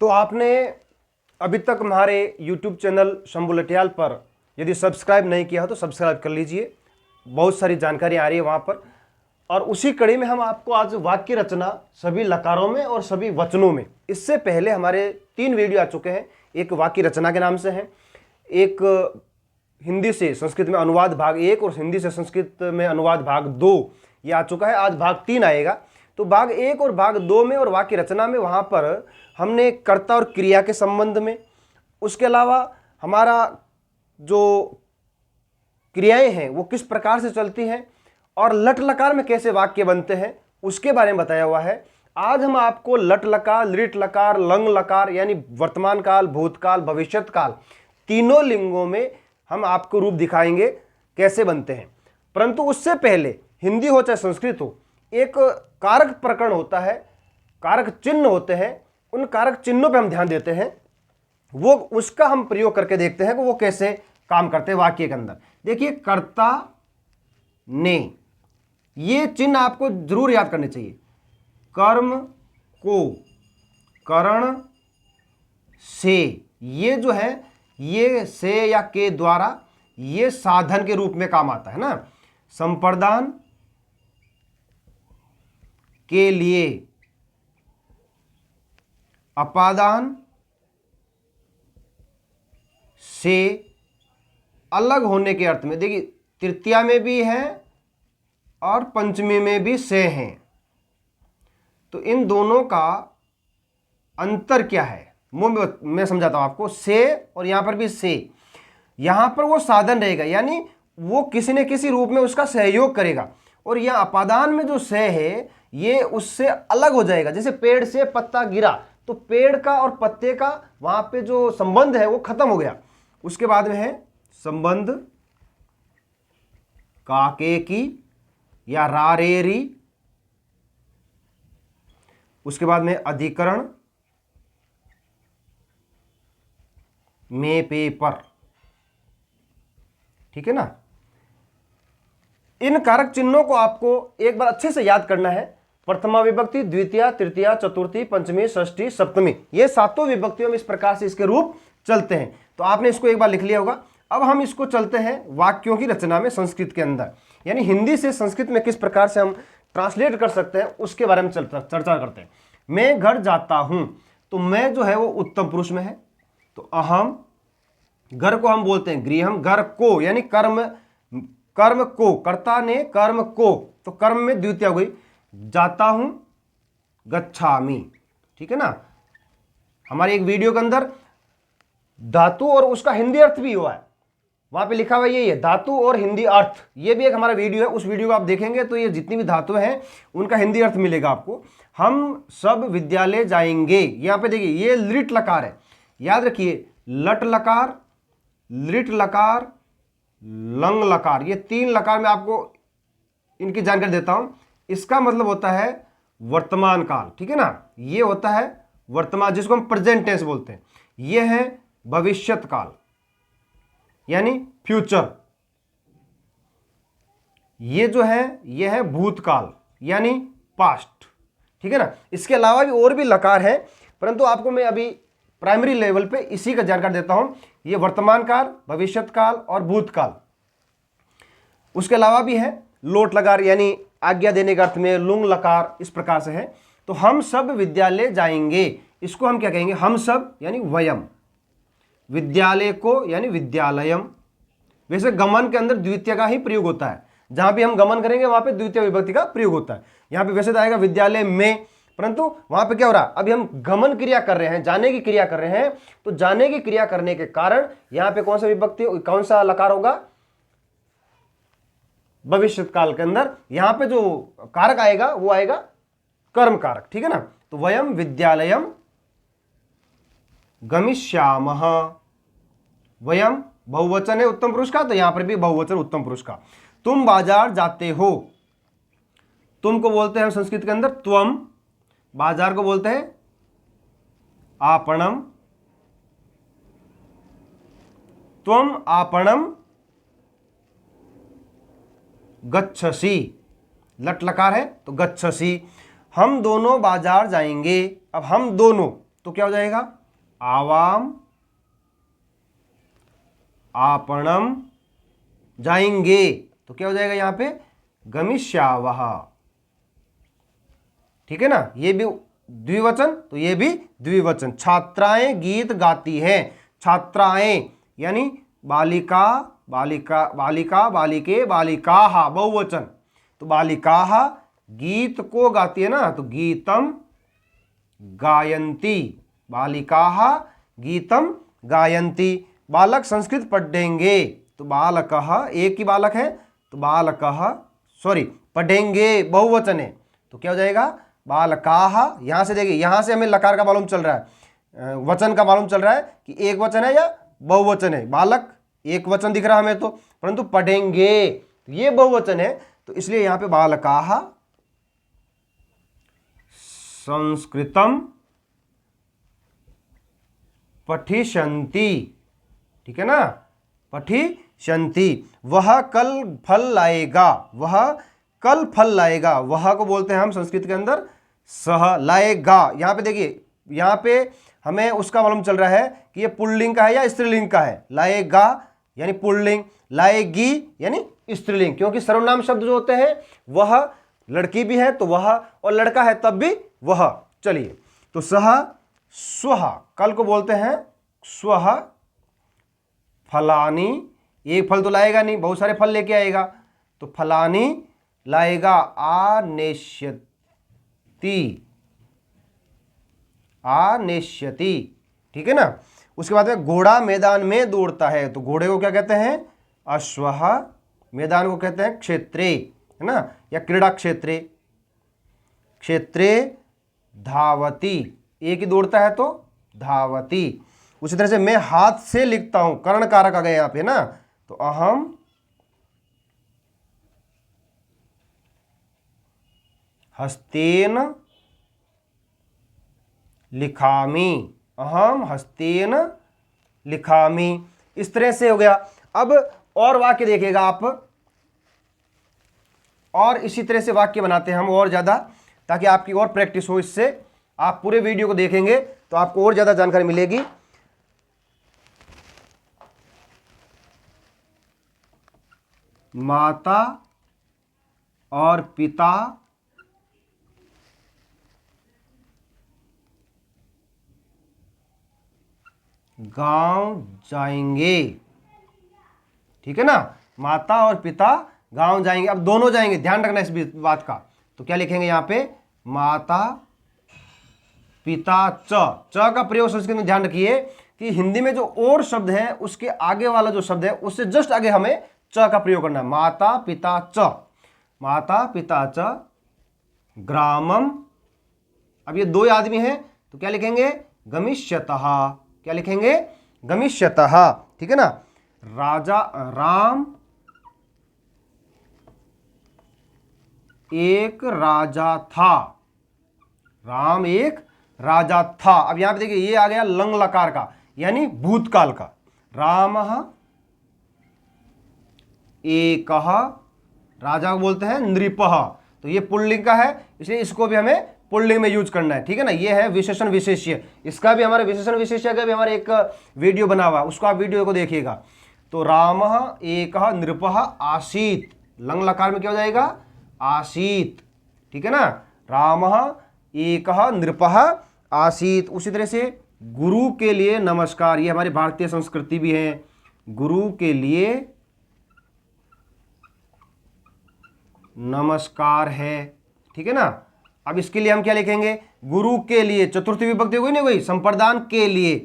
तो आपने अभी तक हमारे YouTube चैनल शंभू लटियाल पर यदि सब्सक्राइब नहीं किया हो तो सब्सक्राइब कर लीजिए। बहुत सारी जानकारी आ रही है वहाँ पर। और उसी कड़ी में हम आपको आज वाक्य रचना सभी लकारों में और सभी वचनों में, इससे पहले हमारे 3 वीडियो आ चुके हैं। एक वाक्य रचना के नाम से है, एक हिंदी से संस्कृत में अनुवाद भाग 1 और हिंदी से संस्कृत में अनुवाद भाग 2 ये आ चुका है। आज भाग 3 आएगा। तो भाग 1 और भाग 2 में और वाक्य रचना में वहाँ पर हमने कर्ता और क्रिया के संबंध में, उसके अलावा हमारा जो क्रियाएं हैं वो किस प्रकार से चलती हैं और लट लकार में कैसे वाक्य बनते हैं उसके बारे में बताया हुआ है। आज हम आपको लट लकार, लिट लकार, लंग लकार यानी वर्तमान काल, भूतकाल, भविष्यत काल तीनों लिंगों में हम आपको रूप दिखाएंगे कैसे बनते हैं। परंतु उससे पहले हिंदी हो चाहे संस्कृत हो, एक कारक प्रकरण होता है, कारक चिन्ह होते हैं। उन कारक चिन्हों पे हम ध्यान देते हैं, वो उसका हम प्रयोग करके देखते हैं कि वो कैसे काम करते हैं वाक्य के अंदर। देखिए, कर्ता ने, ये चिन्ह आपको जरूर याद करने चाहिए। कर्म को करण से, ये जो है ये से या के द्वारा ये साधन के रूप में काम आता है ना। संप्रदान के लिए, अपादान से अलग होने के अर्थ में। देखिए, तृतीया में भी है और पंचमी में भी से हैं, तो इन दोनों का अंतर क्या है मैं समझाता हूं आपको। से और यहां पर भी से, यहां पर वो साधन रहेगा, यानी वो किसी न किसी रूप में उसका सहयोग करेगा। और यह अपादान में जो से है ये उससे अलग हो जाएगा। जैसे पेड़ से पत्ता गिरा तो पेड़ का और पत्ते का वहां पे जो संबंध है वो खत्म हो गया। उसके बाद में है संबंध काके की या रारेरी। उसके बाद में अधिकरण में पेपर, ठीक है ना। इन कारक चिन्हों को आपको एक बार अच्छे से याद करना है। प्रथमा विभक्ति, द्वितीया, तृतीया, चतुर्थी, पंचमी, षष्ठी, सप्तमी, ये 7 विभक्तियों में इस प्रकार से इसके रूप चलते हैं। तो आपने इसको एक बार लिख लिया होगा। अब हम इसको चलते हैं वाक्यों की रचना में संस्कृत के अंदर, यानी हिंदी से संस्कृत में किस प्रकार से हम ट्रांसलेट कर सकते हैं उसके बारे में चर्चा करते हैं। मैं घर जाता हूं, तो मैं जो है वो उत्तम पुरुष में है, तो अहम। घर को हम बोलते हैं गृहम। घर को यानी कर्म, कर्म को, कर्ता ने कर्म को, तो कर्म में द्वितीया हो गई। जाता हूं गच्छामि, ठीक है ना। हमारे एक वीडियो के अंदर धातु और उसका हिंदी अर्थ भी हुआ है, वहां पे लिखा हुआ यही है, धातु और हिंदी अर्थ। ये भी एक हमारा वीडियो है, उस वीडियो को आप देखेंगे तो ये जितनी भी धातु हैं उनका हिंदी अर्थ मिलेगा आपको। हम सब विद्यालय जाएंगे, यहां पे देखिए ये लिट लकार है, याद रखिए। लट लकार, लिट लकार, लंग लकार, ये 3 लकार में आपको इनकी जानकारी देता हूं। इसका मतलब होता है वर्तमान काल, ठीक है ना। ये होता है वर्तमान, जिसको हम प्रेजेंट टेंस बोलते हैं। ये है भविष्यत काल यानी फ्यूचर। ये जो है ये है भूतकाल यानी पास्ट, ठीक है ना। इसके अलावा भी और भी लकार है, परंतु आपको मैं अभी प्राइमरी लेवल पे इसी का जानकारी देता हूं। ये वर्तमान काल, भविष्यत काल और भूतकाल। उसके अलावा भी है लोट लकार यानी आज्ञा देने के अर्थ में, लुंग लकार, इस प्रकार से है। तो हम सब विद्यालय जाएंगे, इसको हम क्या कहेंगे, हम सब यानी वयम। विद्यालय को यानी विद्यालयम। वैसे गमन के अंदर द्वितीय का ही प्रयोग होता है, जहां भी हम गमन करेंगे वहां पे द्वितीय विभक्ति का प्रयोग होता है। यहां पे वैसे तो आएगा विद्यालय में, परंतु वहां पे क्या हो रहा है, अभी हम गमन क्रिया कर रहे हैं, जाने की क्रिया कर रहे हैं। तो जाने की क्रिया करने के कारण यहां पे कौन सा विभक्ति, कौन सा लकार होगा, भविष्यत काल के अंदर यहां पे जो कारक आएगा वो आएगा कर्म कारक, ठीक है ना। तो वयम विद्यालयम गमिष्यामः। वयम बहुवचन है उत्तम पुरुष का, तो यहां पर भी बहुवचन उत्तम पुरुष का। तुम बाजार जाते हो, तुम को बोलते हैं संस्कृत के अंदर त्वम, बाजार को बोलते हैं आपणम। त्वम आपणम गच्छसि, लट लकार है तो गच्छसि। हम दोनों बाजार जाएंगे। अब हम दोनों, तो क्या हो जाएगा, आवाम आपणम जाएंगे, तो क्या हो जाएगा यहाँ पे, गमिष्यावः। ठीक है ना, ये भी द्विवचन तो ये भी द्विवचन। छात्राएं गीत गाती हैं, छात्राएं यानी बालिका बालिका बालिका बालिके बालिकाः बहुवचन, तो बालिकाः गीत को गाती है ना, तो गीतम गायन्ति, बालिकाः गीतम गायन्ति। बालक संस्कृत पढ़ेंगे, तो बालकः एक ही बालक है, तो बालकः सॉरी पढ़ेंगे बहुवचन है, तो क्या हो जाएगा, बालकाः। यहां से देखिए, यहां से हमें लकार का मालूम चल रहा है, वचन का मालूम चल रहा है कि एक वचन है या बहुवचन है। बालक एक वचन दिख रहा है हमें तो, परंतु पढ़ेंगे ये बहुवचन है, तो इसलिए यहां पे बालकाः संस्कृतम पठिष्यन्ति। ठीक है ना, पठिष्यन्ति। वह कल फल लाएगा, वह कल फल लाएगा, वह को बोलते हैं हम संस्कृत के अंदर सह, लाएगा। यहां पे देखिए, यहां पे हमें उसका मालूम चल रहा है कि ये पुल्लिंग का है या स्त्रीलिंग का है। लाएगा यानी पुल्लिंग, लाएगी यानी स्त्रीलिंग, क्योंकि सर्वनाम शब्द जो होते हैं वह लड़की भी है तो वह, और लड़का है तब भी वह। चलिए, तो सह स्वः, कल को बोलते हैं स्वः फलानी, एक फल तो लाएगा नहीं, बहुत सारे फल लेके आएगा, तो फलानी लाएगा, आनेष्यति, आनेष्यति। ठीक है ना, उसके बाद में घोड़ा मैदान में दौड़ता है, तो घोड़े को क्या कहते हैं, अश्वः, मैदान को कहते हैं क्षेत्रे, है ना, या क्रीड़ा क्षेत्रे, क्षेत्रे धावती, एक ही दौड़ता है तो धावती। उसी तरह से मैं हाथ से लिखता हूं, कर्ण कारक आ गया यहां पे ना, तो अहम हस्तेन लिखामी, अहम हस्तेन लिखामी। इस तरह से हो गया। अब और वाक्य देखिएगा आप, और इसी तरह से वाक्य बनाते हैं हम और ज्यादा, ताकि आपकी और प्रैक्टिस हो। इससे आप पूरे वीडियो को देखेंगे तो आपको और ज्यादा जानकारी मिलेगी। माता और पिता गांव जाएंगे। ठीक है ना, माता और पिता गांव जाएंगे। अब दोनों जाएंगे, ध्यान रखना इस बात का। तो क्या लिखेंगे यहां पे, माता पिता च का प्रयोग संस्कृत में ध्यान रखिए कि हिंदी में जो और शब्द है उसके आगे वाला जो शब्द है उससे जस्ट आगे हमें च का प्रयोग करना है। माता पिता च, माता पिता च ग्रामम। अब ये दो आदमी हैं तो क्या लिखेंगे, गमिष्यतः, क्या लिखेंगे, गमिष्यतः। ठीक है ना, राजा राम एक राजा था, राम एक राजा था। अब यहां पे देखिए, ये आ गया लंग लकार का, यानी भूतकाल का। रामः एकः, राजा को बोलते हैं नृपः, तो ये पुल्लिंग का है, इसलिए इसको भी हमें पुल्लिंग में यूज करना है। ठीक है ना, ये है विशेषण विशेष्य। इसका भी हमारे विशेषण विशेष्य का भी हमारे एक वीडियो बना हुआ है, उसको आप वीडियो को देखिएगा। तो रामः एकः नृपः आसीत्, लंग लकार में क्या हो जाएगा, आसीत्। ठीक है ना, रामः एकः नृपः आसीत्। उसी तरह से गुरु के लिए नमस्कार, ये हमारी भारतीय संस्कृति भी है, गुरु के लिए नमस्कार है। ठीक है ना, अब इसके लिए हम क्या लिखेंगे, गुरु के लिए, चतुर्थी विभक्ति हो गई नहीं, वही संप्रदान के लिए,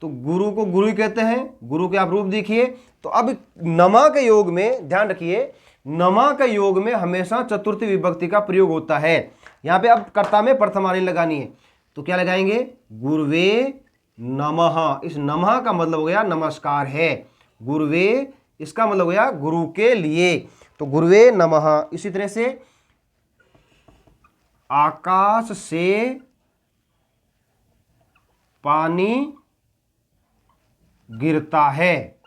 तो गुरु को गुरु ही कहते हैं। गुरु के आप रूप देखिए। तो अब नमा के योग में ध्यान रखिए, नमा के योग में हमेशा चतुर्थी विभक्ति का प्रयोग होता है। यहां पे अब कर्ता में प्रथमानी लगानी है, तो क्या लगाएंगे, गुरुवे नमः। इस नमः का मतलब हो गया नमस्कार है, गुरुवे इसका मतलब हो गया गुरु के लिए, तो गुरुवे नमः। इसी तरह से आकाश से पानी गिरता है।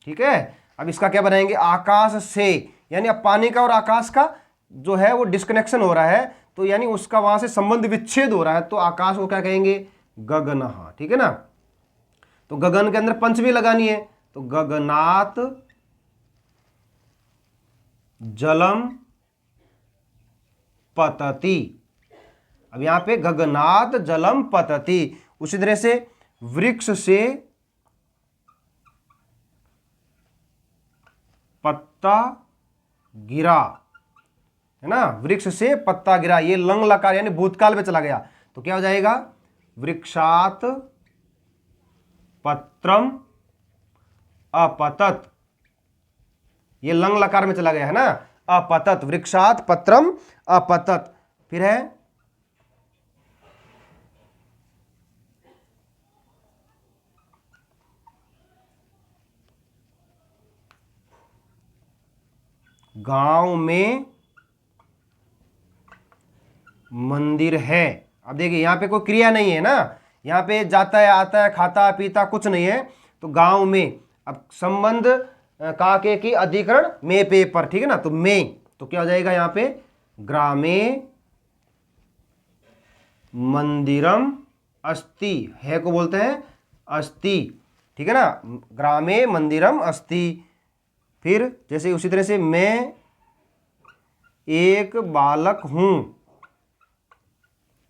ठीक है, अब इसका क्या बनाएंगे, आकाश से, यानी अब पानी का और आकाश का जो है वो डिस्कनेक्शन हो रहा है, तो यानी उसका वहां से संबंध विच्छेद हो रहा है, तो आकाश को क्या कहेंगे, गगनः, ठीक है ना। तो गगन के अंदर पंच भी लगानी है, तो गगनात जलम पतति। अब यहां पे गगनात जलम पतति। उसी तरह से वृक्ष से पत्ता गिरा, है ना, वृक्ष से पत्ता गिरा, ये लंग लकार यानी भूतकाल में चला गया, तो क्या हो जाएगा, वृक्षात पत्रम अपतत, ये लंग लकार में चला गया है ना, अपतत, वृक्षात पत्रम अपतत। फिर है गांव में मंदिर है। अब देखिए यहां पे कोई क्रिया नहीं है ना, यहां पे जाता है, आता है, खाता पीता कुछ नहीं है, तो गांव में। अब संबंध का के की अधिकरण में पे पर, ठीक है ना, तो में, तो क्या हो जाएगा यहां पे, ग्रामे मंदिरम अस्ति, है को बोलते हैं अस्ति, ठीक है ना, ग्रामे मंदिरम अस्ति। फिर जैसे उसी तरह से मैं एक बालक हूं।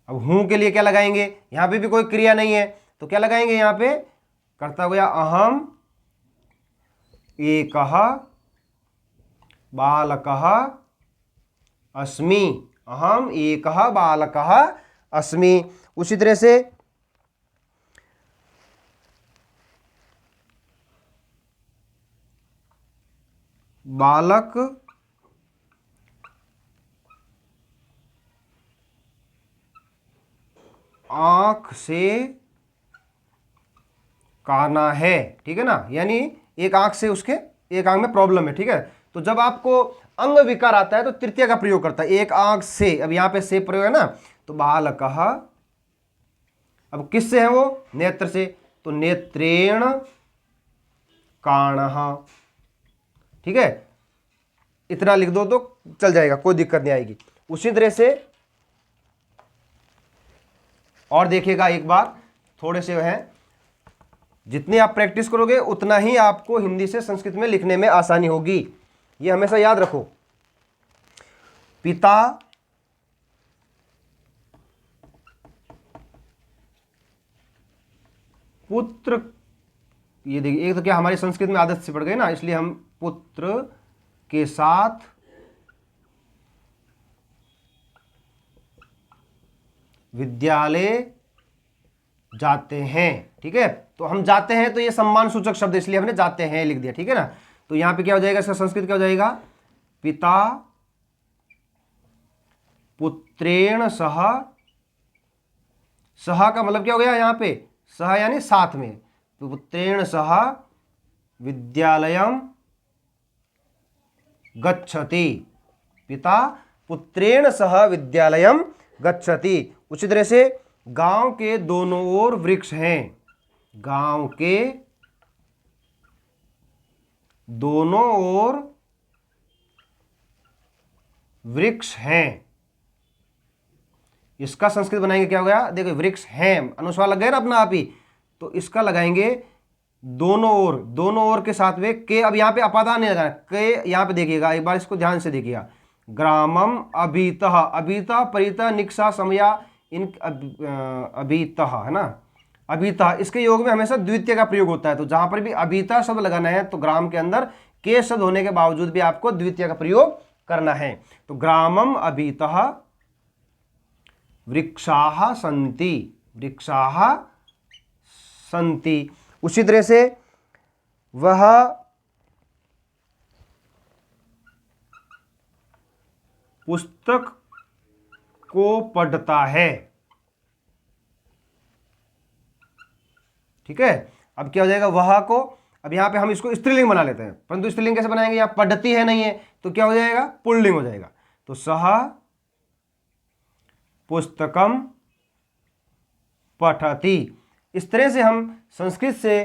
अब हूं के लिए क्या लगाएंगे, यहां पे भी कोई क्रिया नहीं है, तो क्या लगाएंगे यहां पे, कर्ता हुआ अहम एकः बालकः अस्मि, अहम एकः बालकः अस्मि। उसी तरह से बालक आंख से काना है, ठीक है ना, यानी एक आंख से उसके, एक आंख में प्रॉब्लम है, ठीक है। तो जब आपको अंग विकार आता है तो तृतीय का प्रयोग करता है, एक आंख से। अब यहां पे से प्रयोग है ना, तो बालकः, अब किससे है वो, नेत्र से, तो नेत्रेण काणः, ठीक है, इतना लिख दो तो चल जाएगा, कोई दिक्कत नहीं आएगी। उसी तरह से और देखिएगा एक बार, थोड़े से हैं, जितनी आप प्रैक्टिस करोगे उतना ही आपको हिंदी से संस्कृत में लिखने में आसानी होगी, ये हमेशा याद रखो। पिता पुत्र, ये देखिए, एक तो क्या हमारी संस्कृत में आदत से पड़ गई ना, इसलिए हम पुत्र के साथ विद्यालय जाते हैं, ठीक है। तो हम जाते हैं, तो ये सम्मान सूचक शब्द, इसलिए हमने जाते हैं लिख दिया, ठीक है ना। तो यहां पे क्या हो जाएगा, इसका संस्कृत क्या हो जाएगा, पिता पुत्रेण सह, सह का मतलब क्या हो गया यहां पे, सह यानी साथ में, पुत्रेण सह विद्यालयम गच्छति, पिता पुत्रेण सह विद्यालयम गच्छति। उसी तरह से गांव के दोनों ओर वृक्ष हैं, गांव के दोनों ओर वृक्ष हैं, इसका संस्कृत बनाएंगे, क्या हो गया, देखो वृक्ष हैं, अनुस्वार लग गया ना अपना आप ही, तो इसका लगाएंगे दोनों ओर, दोनों ओर के साथ में के। अब यहां पे अपादान नहीं लगाना, के यहां पे देखिएगा एक बार, इसको ध्यान से देखिएगा, ग्रामम अभीतः, अभीतः परितः निक्षा समया, इन अभीतः है ना, अभीतः, इसके योग में हमेशा द्वितीय का प्रयोग होता है, तो जहां पर भी अभीतः शब्द लगाना है तो ग्राम के अंदर के शब्द होने के बावजूद भी आपको द्वितीय का प्रयोग करना है। तो ग्रामम अभीतः वृक्षाः सन्ति, वृक्षाः सन्ति। उसी तरह से वह पुस्तक को पढ़ता है, ठीक है। अब क्या हो जाएगा, वह को, अब यहां पे हम इसको स्त्रीलिंग बना लेते हैं, परंतु स्त्रीलिंग कैसे बनाएंगे, यहां पढ़ती है नहीं है, तो क्या हो जाएगा, पुल्लिंग हो जाएगा, तो सह पुस्तकम पठति। इस तरह से हम संस्कृत से,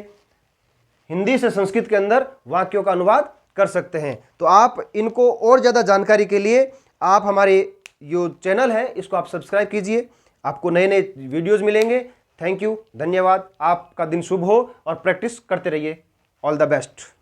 हिंदी से संस्कृत के अंदर वाक्यों का अनुवाद कर सकते हैं। तो आप इनको और ज़्यादा जानकारी के लिए आप हमारे जो चैनल है इसको आप सब्सक्राइब कीजिए, आपको नए नए वीडियोज़ मिलेंगे। थैंक यू, धन्यवाद। आपका दिन शुभ हो और प्रैक्टिस करते रहिए। All the best.